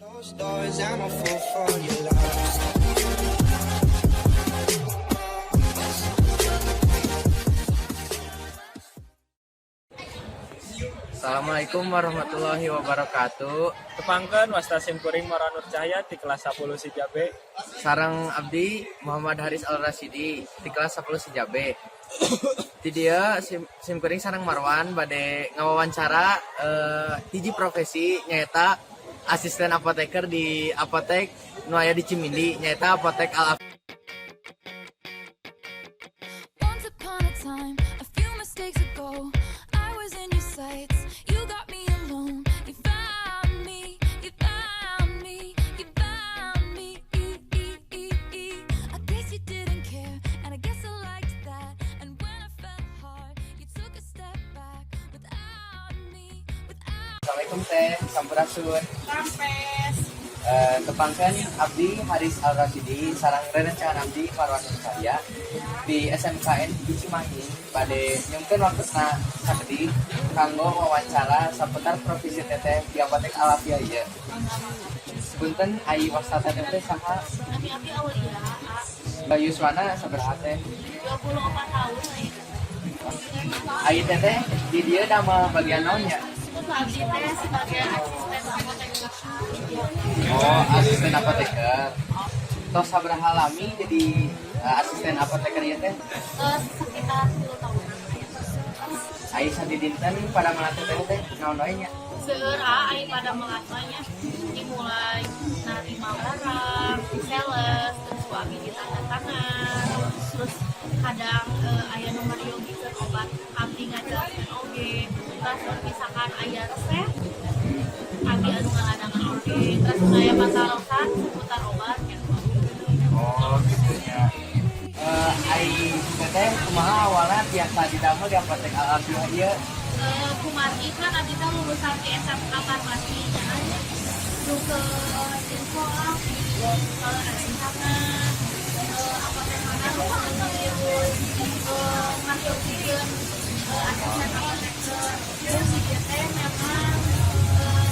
Assalamualaikum warahmatullahi wabarakatuh. Tepangkeun wasta simkuring Mara Nur Cahya di kelas 10 si Jabe. Sareng abdi Muhammad Haris Al Rasidi di kelas 10 si Jabe. Di dia simkuring sareng Marwan bade ngawawancara hiji profesi nyaeta asisten apoteker di apotek nu aya di Cimindi nyaeta apotek Al. Once upon a time, a few mistakes ago, I was in your sights. You got me alone. You found me. You found me. You found me. I guess you didn't care, and I guess I liked that. And when I fell hard, you took a step back without me. Assalamualaikum teh, sampurasun. Sampes. Tepangkeun abdi Haris Al Rasidi sareng rerencangan abdi Marwan Nur Cahya di SMKN di Cimahi bade nyungkeun waktuna sakdi kanggo wawancara seputar profesi teteh di apotek Al Afia ieu. Punten ai wastata teh saha? Api-api Aulia. Yuswana sabaraha teh? 24 tahun nih. Ai teteh di dieu dama bagian naonnya? Abdi teh sebagai asisten apoteker. Oh, asisten apoteker. Tos sabaraha lami jadi asisten apoteker ieu teh? Sekitar 10 tahunan. Ai sandi dinten pada melatih teh naon wae nya? Seueur ai pada melatanya dimulai narima barang, sales, terus suami di tanda tangan, terus kadang aya nu ngariogikeun obat abdi ngajelaskeun oge, terus misalkan aya resep abdi anu ngaladangan oge, terus aya masarosan seputar obat gitu. Oh, gitu ya. Ai teteh kumaha awalnya tiasa didamel di apotek Al Afia ieu? Kumari kan abdi teh lulusan di SMK Farmasi kan. Terus ke info lah, rencana apotek mana masuk bikin asisten apoteker. Terus di teh memang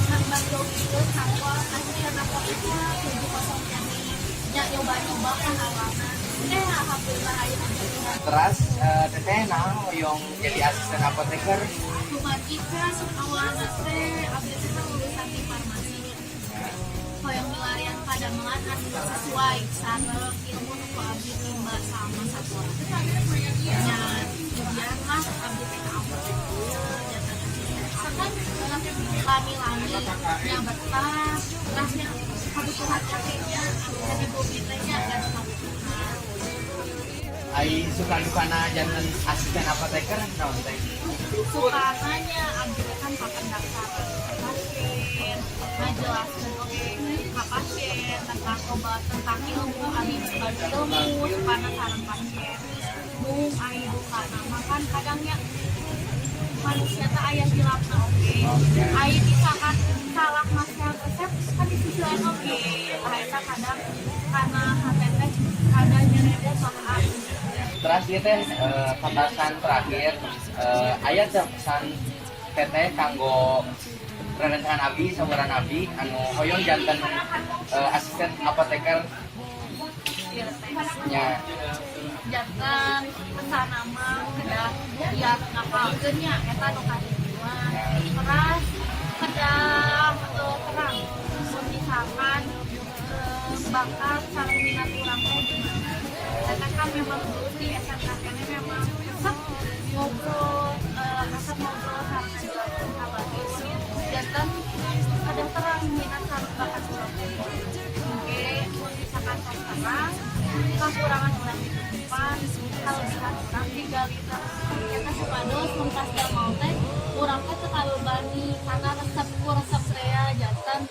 ngambil bikin sama asisten apoteker 703 nya nyoba-nyoba kan awalnya. Alhamdulillah ayo Terus teteh naon hoyong jadi asisten apoteker? Kumari kan awalnya teh abdi teh lulusan di farmasi. Hoyong pelarian pada melatih sesuai sareng ilmu nu abdi timba sama satu. Nya kemudian lah abdi teh ka apoteker lami-lami yang betah terusnya kebutuhan akhirnya jadi bumi tehnya dan kebutuhan. Ai suka dukana jangan asisten apoteker naon teh? Sukananya abdi kan pendaftaran pasien, ngajelaskeun oge ka pasien tentang obat, tentang ilmu, abdi berbagi ilmu supana sareng pasien. Mung ai dukana makan kadangnya manusia teh aya hilapna oge. Ai misalkan salah masalah resep kan disusulan oge. Eta kadang karena hate teh kada nyerempet soal. Terus ieu teh pembahasan terakhir aya teh pesan teteh kanggo rerencangan abdi samuran abdi anu hoyong janten asisten apoteker nya. Jangan pesan nama kedah lihat ngapalkeun nya eta nu kadidiwan. Terus kedah terang mun misalkan bakat sareng minat urang teh gimana. Eta kan memang dulu di SMK kene memang resep ngobrol sareng ngajelaskeun ka bagus. Jangan kedah terang minat sareng bakat urang teh. Mungkin mun misalkan terang kekurangan urang di depan kalebihan urang digali terus kita supados mengkas da mau teh urang teh teu kalebani karena resep teh jantan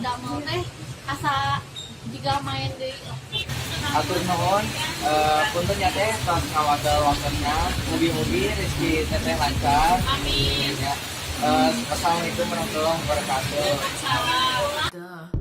da mau teh asa jiga main deui. Atur nuhun, punten ya teh tos ngawadal waktunya, mugi-mugi rezeki teteh lancar. Amin. Ya. Assalamualaikum warahmatullahi wabarakatuh. Salam. Duh.